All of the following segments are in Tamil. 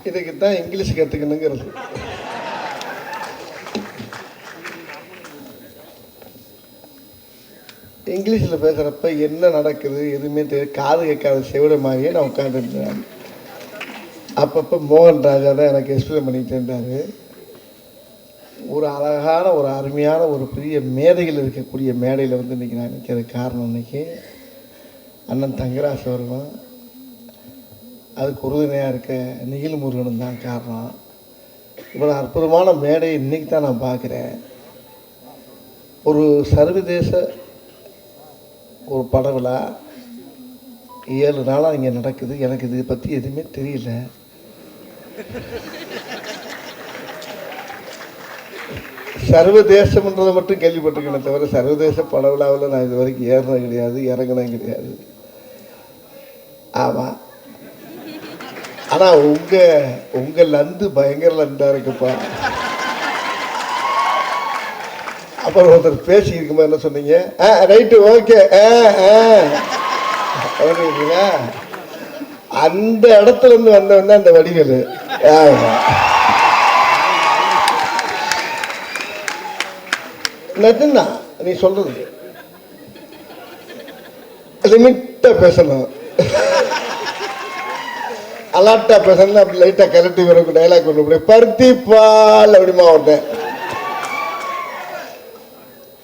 இதுக்கு தான் இங்கிலீஷ் கற்றுக்கணுங்கிறது. இங்கிலீஷில் பேசுகிறப்ப என்ன நடக்குது எதுவுமே தெரியாது, காது கேட்காத செவிடமாகவே நான் உட்காந்துருந்தேன். அப்பப்போ மோகன் ராஜா தான் எனக்கு எக்ஸ்பிளைன் பண்ணிகிட்டு இருந்தார். ஒரு அழகான ஒரு அருமையான ஒரு பெரிய மேதைகள் இருக்கக்கூடிய மேடையில் வந்து இன்றைக்கி நான் நிற்கிறது காரணம், இன்றைக்கி அண்ணன் தங்கராசு வருவான், அதுக்கு உறுதுணையாக இருக்க நிகில் முருகனும் தான் காரணம். இவ்வளோ அற்புதமான மேடையை இன்றைக்கி தான் நான் பார்க்குறேன். ஒரு சர்வதேச ஒரு பட விழா 7 நாளாக இங்கே நடக்குது. எனக்கு இதை பற்றி எதுவுமே தெரியல. சர்வதேசம்ன்றதை மட்டும் கேள்விப்பட்டிருக்கேனே தவிர சர்வதேச பட விழாவில் நான் இது வரைக்கும் ஏறினது கிடையாது, இறங்கினது கிடையாது. ஆமாம், ஆனால் உங்கள் லந்து பயங்கர லண்டாக இருக்குப்பா. அப்புறம் ஒருத்தர் பேசியிருக்கும்போது என்ன சொன்னீங்க? ரைட்டு, ஓகே அப்படிங்களா? அந்த இடத்துல இருந்து வந்தவன் அந்த வடிவேலு. நிஜம்தான் நீ சொல்றது. லிமிட்டா பேசணும், அலாட்டா பேசணும். அப்படி லைட்டா கலட்டி வரும் டைலாக் ஒன்று, பருத்தி பால் அப்படிமா ஒருத்தன்.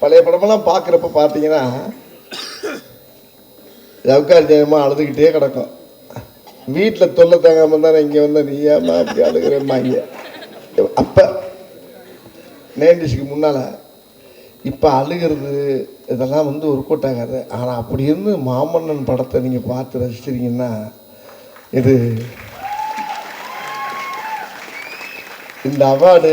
பழைய படமெல்லாம் பார்க்குறப்ப பார்த்தீங்கன்னா ஜவுக்கார் ஜெயமா அழுதுகிட்டே கிடக்கும். வீட்டில் தொல்லை தாங்காமல் தானே இங்கே வந்த நீ ஏமா அப்படி அழுகிறேம்மா இங்கே. அப்போ 90ஸ்க்கு முன்னால். இப்போ அழுகிறது இதெல்லாம் வந்து ஒரு கூட்டாகாது. ஆனால் அப்படி இருந்து மாமன்னன் படத்தை நீங்கள் பார்த்து ரசிச்சிருங்கன்னா இது இந்த அவார்டு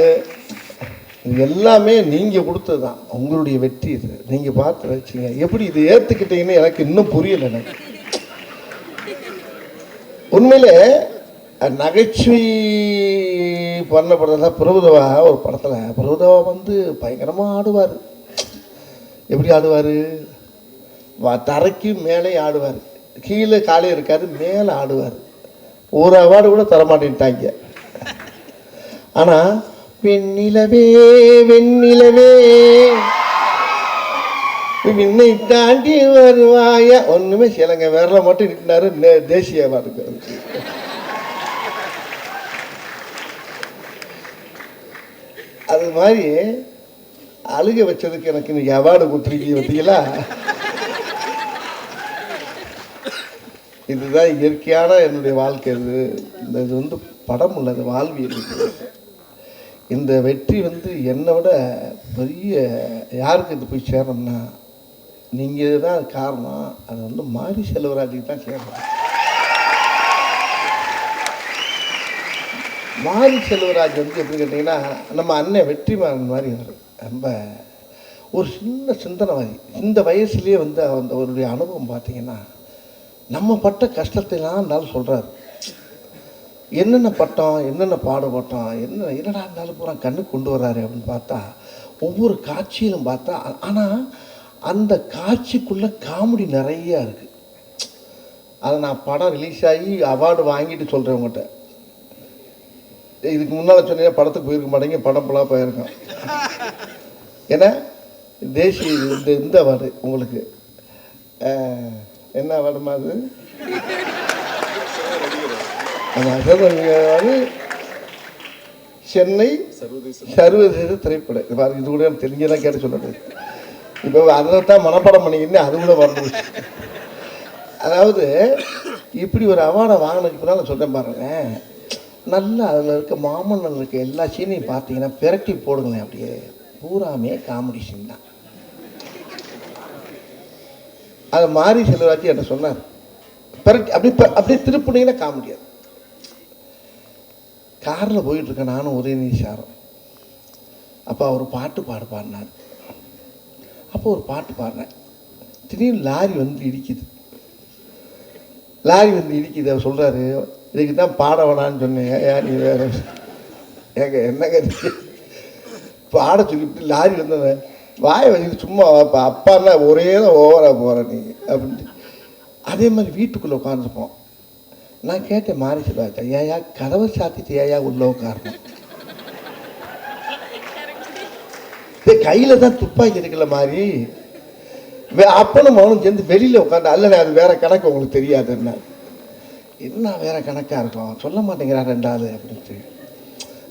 இது எல்லாமே நீங்கள் கொடுத்தது தான், உங்களுடைய வெற்றி. இது நீங்கள் பார்த்து ரசிச்சிங்க. எப்படி இது ஏற்றுக்கிட்டீங்கன்னு எனக்கு இன்னும் புரியலை. எனக்கு உண்மையிலே நகைச்சுவை பண்ணப்படுறதா பிரபுதவா ஒரு படத்தில் பிரபுதவா வந்து பயங்கரமாக ஆடுவார். எப்படி ஆடுவார்? தரைக்கு மேலே ஆடுவார், கீழே காலே இருக்காது, மேலே ஆடுவார். ஒரு அவார்டு கூட தரமாட்டேன்ட்டாங்க. ஆனால் வெண்ணிலவே வெண்ணிலவே விண்ணை தாண்டி வருவாயா ஒன்றுமே சிலங்க வேற மட்டும் நிற்கிறாரு. தேசிய அவார்டு அது மாதிரி அழுக வச்சதுக்கு எனக்கு இன்னைக்கு அவார்டு கொடுத்துருக்கீங்க பார்த்தீங்களா? இதுதான் இயற்கையான என்னுடைய வாழ்க்கை. இது வந்து படம் இல்லை, அது வாழ்வியல். இந்த வெற்றி வந்து என்னை விட பெரிய யாருக்கு இது போய் சேரணும்னா நீங்கள் தான் காரணம். அது வந்து மாரி செல்வராஜுக்கு தான் சேரணும். மாரி செல்வராஜ் வந்து எப்படி கேட்டிங்கன்னா நம்ம அண்ணன் வெற்றிமாறன் மாதிரி வரும். ரொம்ப ஒரு சின்ன சிந்தனைவாதி. இந்த வயசுலேயே வந்து அவருடைய அனுபவம் பார்த்தீங்கன்னா நம்ம பட்ட கஷ்டத்தைலாம் இருந்தாலும் சொல்கிறார். என்னென்ன பட்டம், என்னென்ன பாடுபட்டோம், என்னடா இருந்தாலும் பூரா கண்ணுக்கு கொண்டு வர்றாரு அப்படின்னு பார்த்தா ஒவ்வொரு காட்சியிலும் பார்த்தா, ஆனால் அந்த காட்சிக்குள்ளே காமெடி நிறையா இருக்குது. அதை நான் படம் ரிலீஸ் ஆகி அவார்டு வாங்கிட்டு சொல்கிறேன் உங்கள்கிட்ட. இதுக்கு முன்னால் சொன்னீங்கன்னா படத்துக்கு போயிருக்க மாட்டேங்க, படம் ஃபுல்லாக போயிருக்கோம். ஏன்னா தேசிய இந்த அவார்டு உங்களுக்கு என்ன அவார்டுமா அது? சென்னை சர்வதேச திரைப்பட இது கூட தெரிஞ்சதான் கேட்டு சொல்லுறது. இப்போ அதை தான் மனப்பாடம் பண்ணிக்கின்னு அது கூட வரணும். அதாவது இப்படி ஒரு அவார்டை வாங்கினதுக்கு பின்னால் நான் சொல்கிறேன் பாருங்க, நல்லா அதில் இருக்க மாமன்னன் இருக்க எல்லா சீனையும் பார்த்தீங்கன்னா பிரட்டி போடுங்களேன். அப்படியே பூராமே காமெடி சீன் தான். அதை மாரி செல்வராஜ் என்கிட்ட சொன்னார், பிரட்டி அப்படியே திருப்பினீங்கன்னா காமெடியாது. காரில் போயிட்டுருக்கேன் நானும் உதயநிதி சாரும். அப்போ அவர் பாட்டு பாடினார். அப்போ ஒரு பாட்டு பாடுறேன், திடீர்னு லாரி வந்து இடிக்குது. அவர் சொல்கிறாரு, இதுக்கு தான் பாட வேணான்னு சொன்னேன். ஏன் நீ வேறு ஏங்க என்னங்க பாட சொல்லிவிட்டு லாரி வந்து வாயை வச்சுட்டு சும்மா வாப்பா அப்பான்னா ஒரே தான் ஓவராக போகிற நீ அப்படின்ட்டு. அதே மாதிரி வீட்டுக்குள்ளே உட்காந்துருப்போம். நான் கேட்டேன் மாரிசராஜா, ஏயா கதவை சாத்திட்டு ஏயா உள்ள உட்காரணும்? கையில தான் துப்பாக்கி இருக்குல்ல மாதிரி. அப்பனும் மகனும் சேர்ந்து வெளியில உட்காந்து, அல்ல அது வேற கணக்கு உங்களுக்கு தெரியாதுன்னா. என்ன வேற கணக்கா இருக்கும், சொல்ல மாட்டேங்கிறா ரெண்டாவது அப்படின்ட்டு.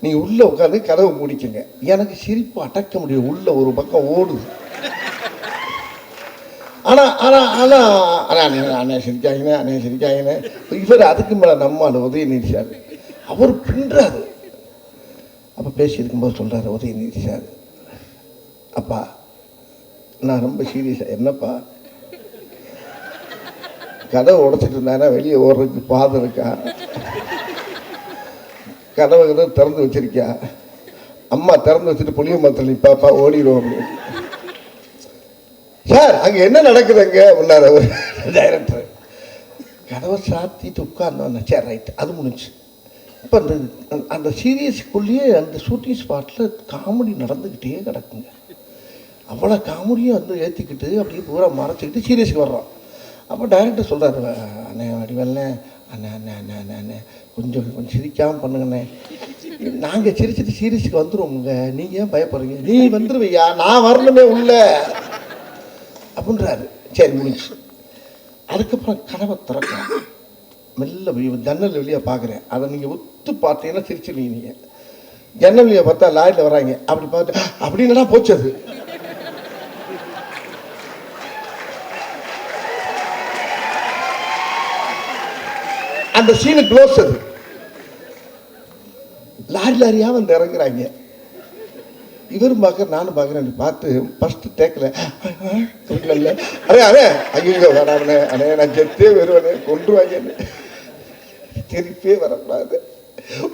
நீங்க உள்ள உட்காந்து கதவை முடிக்குங்க. எனக்கு சிரிப்பு அடக்க முடியும், உள்ள ஒரு பக்கம் ஓடுது. ஆனா ஆனா ஆனா அண்ணே சிரிக்காங்கண்ணே, அண்ணே சிரிக்காங்கண்ணே. இவர் அதுக்கு மேல நம்மால் உதயநிதி சார் அவர் பின்றாரு. அப்ப பேசி இருக்கும்போது சொல்றாரு உதயநிதி சார், அப்பா நான் ரொம்ப சீரியஸா. என்னப்பா? கதவை உடைச்சிட்டு இருந்தானா வெளியே ஓடுறதுக்கு பாதை இருக்கா? கதவை திறந்து வச்சிருக்கியா? அம்மா திறந்து வச்சுட்டு புளிய மரத்தில் நிப்பாப்பா ஓடிடும். சார் அங்க என்ன நடக்குதுங்க முன்னார் அவர் டைரக்டர். கதவை சாத்திட்டு உட்கார்ந்தோம். சரி ரைட், அது முடிஞ்சு. இப்போ அந்த அந்த சீரியஸுக்குள்ளேயே அந்த ஷூட்டிங் ஸ்பாட்டில் காமெடி நடந்துக்கிட்டே கிடக்குங்க. அவ்வளோ காமெடியும் வந்து ஏற்றிக்கிட்டு அப்படியே பூரா மறைச்சிக்கிட்டு சீரியஸுக்கு வர்றோம். அப்போ டைரக்டர் சொல்கிறாரு, அண்ணே வடிவல்ண்ணே, அண்ணே அண்ணே அண்ணே அண்ணே அண்ணே கொஞ்சம் சிரிக்காமல் பண்ணுங்கண்ணே. நாங்கள் சிரிச்சிட்டு சீரியஸுக்கு வந்துடுவோங்க, நீங்கள் ஏன் பயப்படுறீங்க? நீ வந்துடுவையா, நான் வரணுமே உள்ள அப்படின்றாரு. சரி முடிஞ்சு. அதுக்கப்புறம் கதவை திறக்கிறேன். மெல்ல ஜன்னல் வெளியே பார்க்குறேன். அதை நீங்கள் ஒத்து பார்த்தீங்கன்னா சிரிச்சிருவீங்க. நீங்கள் ஜன்னல் வெளியே பார்த்தா லாரியில் வராங்க. அப்படி பார்த்து அப்படின்னா போச்சு. அது அந்த சீனு க்ளோஸ். அது லாரியா வந்து இறங்குறாங்க. இவரும் பார்க்குற நானும் பார்க்குறேன். பார்த்து ஃபர்ஸ்ட் டேக்கில் அண்ணே ஐயோ வேணாண்ணே, அண்ணே நான் செத்தே வருவேனே, கொண்டுருவாங்கன்னு. சிரிப்பே வரக்கூடாது,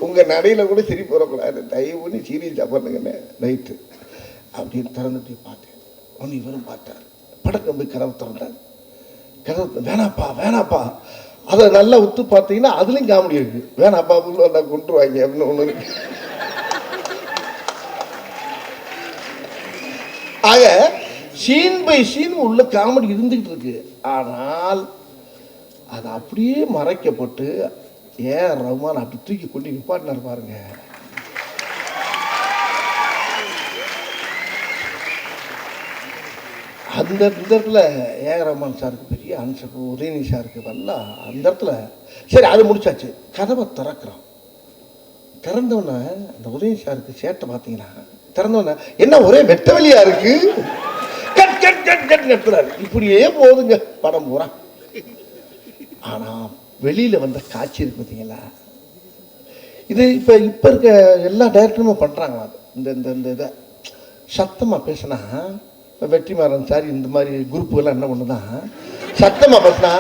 உங்கள் நடையில் கூட சிரிப்பு வரக்கூடாது, தயவு பண்ணி சீரியஸாக பண்ணுங்கண்ணே நைட்டு அப்படின்னு திறந்துட்டு பார்த்தேன். ஒன்று இவரும் பார்த்தார். படக்கம் போய் கதவை திறந்தார். கதவை வேணாப்பா வேணாப்பா. அதை நல்லா உத்து பார்த்தீங்கன்னா அதுலேயும் காமெடி இருக்கு. வேணாப்பா உள்ள வந்தா கொண்டுருவாங்க அப்படின்னு ஒன்று இருக்கு. ஆக சீன் பை சீன் உள்ள காமெடி இருந்துகிட்டு இருக்கு. ஆனால் அது அப்படியே மறைக்கப்பட்டு ஏன் ரஹ்மான் அப்படி தூக்கி கொண்டு நிப்பாட்டினார் பாருங்க. அந்த இடத்துல ஏஆர் ரஹ்மான் சாருக்கு பெரிய ஆன்சர், உதயநிதி சாருக்கு வரலாம் அந்த இடத்துல. சரி அது முடிச்சாச்சு. கதவை திறக்கிறோம். திறந்தவொன்னே அந்த உதயநிதி சாருக்கு சேட்டை பார்த்தீங்கன்னா திறந்தவொன்னே என்ன ஒரே வெட்ட வெளியா இருக்கு, கட் கட் கட் கட் நிறுத்துறாரு. இப்படியே போகுதுங்க படம் பூரா. ஆனா வெளியில வந்த காட்சி இருக்கு பார்த்தீங்களா, இது இப்ப இருக்க எல்லா டைரக்டருமே பண்றாங்க. இந்த இந்த இந்த இதை சத்தமா பேசினா, வெற்றிமாறன் சார் இந்த மாதிரி குரூப்புகள்லாம் என்ன பண்ணுதான், சத்தமா பேசினா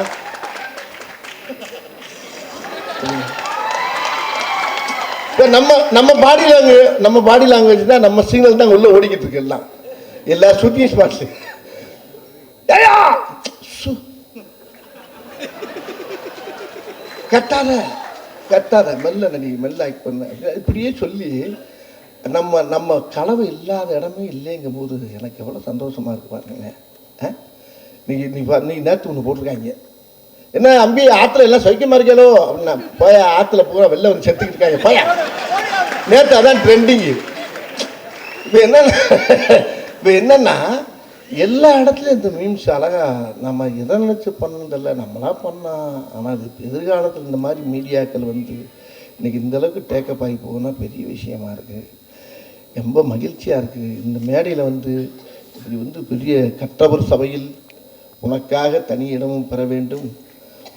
நம்ம பாடி லாங்குவேஜ் தான், நம்ம சிக்னல் தான் உள்ள ஓடிக்கிட்டு இருக்கு. எல்லாம் எல்லா ஷூட்டிங் ஸ்பாட்ஸ் கட்டாத மெல்ல நடி மெல்ல ஆக்ட் பண்ண இப்படியே சொல்லி நம்ம கலவை இல்லாத இடமே இல்லைங்கும் போது எனக்கு எவ்வளோ சந்தோஷமா இருக்கு பாருங்க. நீ நேற்று ஒன்று போட்டிருக்காங்க, என்ன அம்பி ஆற்றுல எல்லாம் சௌக்கியமா இருக்காளோ அப்படின்னா, போய ஆற்றுல பூரா வெளில வந்து செத்துக்கிட்டு இருக்காங்க போய. நேற்று அதான் ட்ரெண்டிங்கு. இப்போ என்னன்னா எல்லா இடத்துலையும் இந்த மீம்ஸ் அழகா நம்ம எதை நினச்சி பண்ணதில்லை, நம்மளா பண்ணோம். ஆனால் அது எதிர்காலத்தில் இந்த மாதிரி மீடியாக்கள் வந்து இன்னைக்கு இந்த அளவுக்கு டேக்கப் ஆகி போகுதுன்னா பெரிய விஷயமா இருக்குது. ரொம்ப மகிழ்ச்சியாக இருக்குது. இந்த மேடையில் வந்து இப்படி வந்து பெரிய கற்றவர் சபையில் உனக்காக தனி இடமும் பெற வேண்டும்,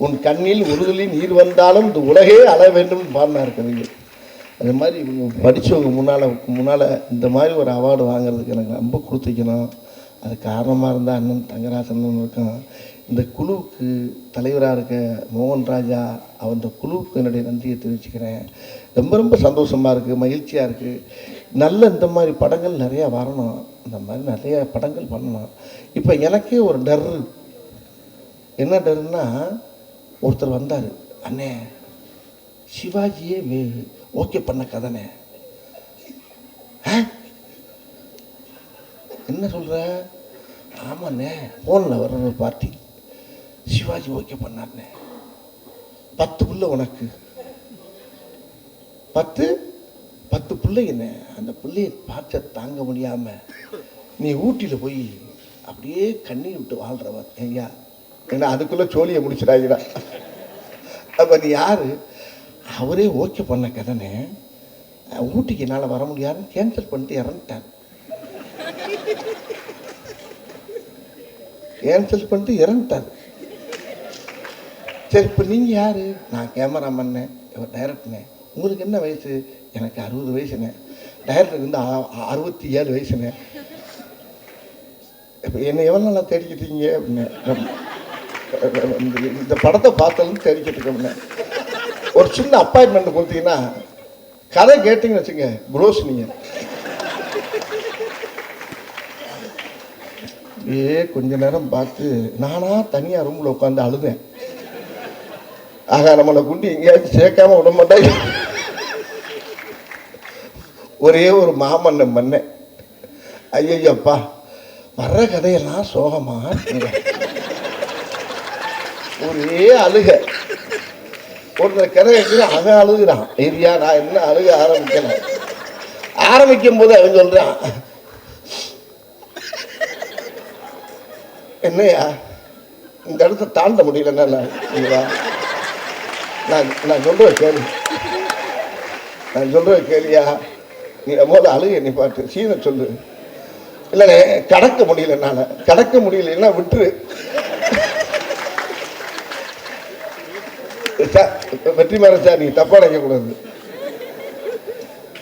உன் கண்ணில் உறுதலி நீர் வந்தாலும் இந்த உலகே அழ வேண்டும் பாடினார் கவிஞர். அது மாதிரி இவங்க படித்தவங்க முன்னால் இந்த மாதிரி ஒரு அவார்டு வாங்குறதுக்கு எனக்கு ரொம்ப கொடுத்துக்கணும். அது காரணமாக இருந்தால் அண்ணன் தங்கராசன் இருக்கும். இந்த குழுவுக்கு தலைவராக இருக்க மோகன் ராஜா, அந்த குழுவுக்கு என்னுடைய நன்றியை தெரிவிச்சுக்கிறேன். ரொம்ப ரொம்ப சந்தோஷமாக இருக்குது, மகிழ்ச்சியாக இருக்குது. நல்ல இந்த மாதிரி படங்கள் நிறையா வரணும், இந்த மாதிரி நிறைய படங்கள் பண்ணணும். இப்போ எனக்கே ஒரு டர்ரு, என்ன டருன்னா, ஒருத்தர் வந்தார், அண்ணே சிவாஜியே ஓகே பண்ண கதைனே. என்ன சொல்கிற? ஆமாண்ணே, ஃபோனில் வர்ற பார்ட்டி சிவாஜி ஓகே பண்ணார்ண்ணே. 10 புள்ள உனக்கு, 10 பிள்ளை. என்ன அந்த பிள்ளைய பார்த்த தாங்க முடியாம நீ ஊட்டியில போய் அப்படியே கண்ணீர் விட்டு வாழ்றவர் ஐயா. ஏன்னா அதுக்குள்ள சோழியை முடிச்சிடாங்கடா. அப்ப நீ யாரு? அவரே ஓகே பண்ண கதனை ஊட்டிக்கு என்னால் வர முடியாதுன்னு கேன்சல் பண்ணிட்டு இறந்துட்டார். கேன்சல் பண்ணிட்டு இறந்துட்டார். சரி, இப்போ நீங்கள் யாரு? நான் கேமராமேன், டைரக்டர்னே. உங்களுக்கு என்ன வயசு? எனக்கு 60 வயசுண்ணே. டைரக்டருக்கு வந்து 67 வயசுண்ணே. இப்போ என்னை எவ்வளோ நல்லா தேடிக்கிட்டீங்க அப்படின்னு. இந்த படத்தை பார்த்தாலும் தேடிக்கிட்டு இருக்கோம்னே. ஒரு சின்ன அப்பாயின்மெண்ட் கொடுத்தீங்கன்னா கதை கேட்டீங்கன்னு வச்சுங்க, க்ளோஸ். நீங்கள் கொஞ்ச நேரம் பார்த்து நானா தனியாக ரூமில் உட்காந்து அழுதேன். ஆகா, நம்மளை குண்டி எங்கேயாச்சும் சேர்க்காம விட மாட்டாங்க. ஒரே ஒரு மாமன்னம் பண்ணேன். ஐயப்பா, வர்ற கதையெல்லாம் சோகமா, ஒரே அழுக. ஒரு கதை அவன் அழுகுறான். ஏரியா நான் என்ன அழுக ஆரம்பிக்கும் போது அவன் சொல்றான், என்னையா இந்த இடத்த தாண்ட முடியலன்னா நான் சொல்றேன் கேள்வி, நான் சொல்றேன் கேள்வியா, நீ முதல்ல அழுக நீ பாட்டு சீனை சொல்லு. இல்லைண்ணே, கடக்க முடியல, என்னால் கடக்க முடியலன்னா விட்டுரு. வெற்றிமாறன் சார், நீங்க தப்பா நினைக்கக்கூடாது.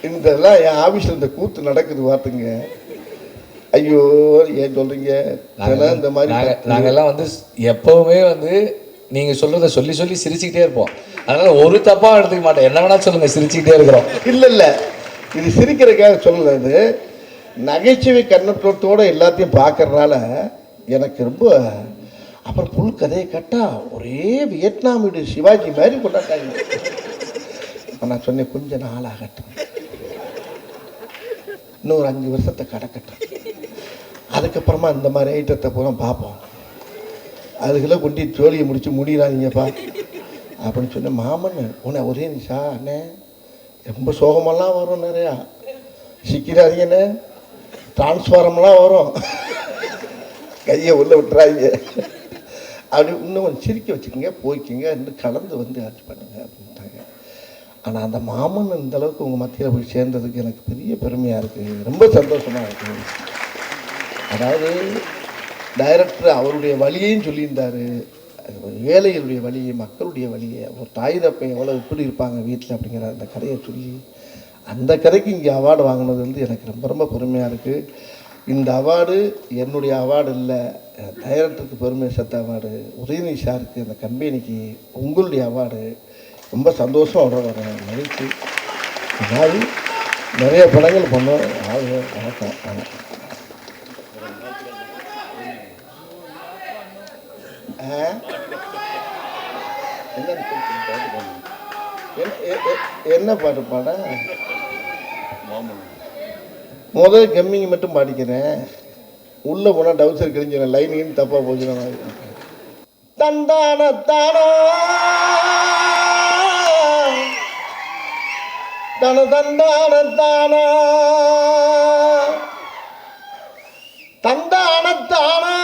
இதெல்லாம் என் ஆபீஸ்ல இந்த கூத்து நடக்குது பார்த்துங்க. ஐயோ, ஏன் சொல்றீங்க? இந்த மாதிரி நாங்கெல்லாம் வந்து எப்பவுமே வந்து நீங்க சொல்றத சொல்லி சொல்லி சிரிச்சுக்கிட்டே இருப்போம். அதனால ஒரு தப்பா எடுத்துக்க மாட்டோம். என்ன வேணா சொல்லுங்க, சிரிச்சுக்கிட்டே இருக்கிறோம். இல்ல இது சிரிக்கிறதுக்காக சொல்லல. இது நகைச்சுவை கண்ணோட்டத்தோட எல்லாத்தையும் பார்க்கறதுனால எனக்கு ரொம்ப. அப்புறம் புல் கதையை கேட்டா ஒரே வியட்நாம் வீடு சிவாஜி மாதிரி கொண்டாட்டாங்க. நான் சொன்னேன், கொஞ்ச நாள் ஆகட்டும், இன்னொரு 5 வருஷத்தை கடக்கட்டும், அதுக்கப்புறமா இந்த மாதிரி ஐட்டத்தை பூரா பார்ப்போம். அதுக்குள்ள கொண்டு ஜோலியை முடிச்சு முடியறாதீங்கப்பா அப்படின்னு சொன்ன. மாமன் உன்னை ஒரே நிஷா அண்ணே, ரொம்ப சோகமெல்லாம் வரும், நிறையா சிக்கிறாதீங்கண்ணே, டிரான்ஸ்ஃபாரம்லாம் வரும், கையை உள்ள விட்டுறாங்க, அப்படி இன்னும் கொஞ்சம் சிரிக்க வச்சுக்கோங்க, போய்க்கிங்க, இன்னும் கலந்து வந்து ஆட்சி பண்ணுங்க அப்படின்ட்டாங்க. ஆனால் அந்த மாமன் இந்த அளவுக்கு உங்கள் மத்தியில் போய் சேர்ந்ததுக்கு எனக்கு பெரிய பெருமையாக இருக்குது, ரொம்ப சந்தோஷமாக இருக்குது. அதாவது டைரக்டர் அவருடைய வழியையும் சொல்லியிருந்தார், ஏழைகளுடைய வழியை, மக்களுடைய வழியை, ஒரு தாய் தப்பை எவ்வளோ எப்படி இருப்பாங்க வீட்டில் அப்படிங்கிற அந்த கதையை சொல்லி அந்த கதைக்கு இங்கே அவார்டு வாங்கினது வந்து எனக்கு ரொம்ப ரொம்ப பெருமையாக இருக்குது. இந்த அவார்டு என்னுடைய அவார்டு இல்லை, டைரக்டருக்கு பெருமை சேர்த்த அவார்டு, உதயநிதி சாருக்கு, அந்த கம்பெனிக்கு உங்களுடைய அவார்டு. ரொம்ப சந்தோஷம், அவ்வளோ வர மகிழ்ச்சி. அதாவது நிறைய படங்கள் பண்ணோம். வணக்கம். என்ன பாட்டு பாட? முதல் கம்மிங்க மட்டும் பாடிக்கிறேன், உள்ள போனா டவுசர் கிழிஞ்சிடும், லைனிங் தப்பா போச்சுன்னா. தந்தான தானா தன தந்தான தானா தந்தான தானா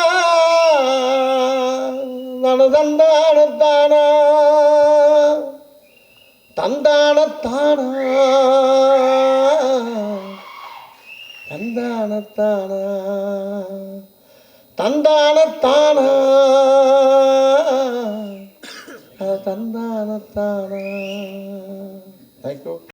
தன தந்தான தானா தந்தான தானா தந்தான தானா தந்தான தானா தந்தான தானா. தேங்க்யூ.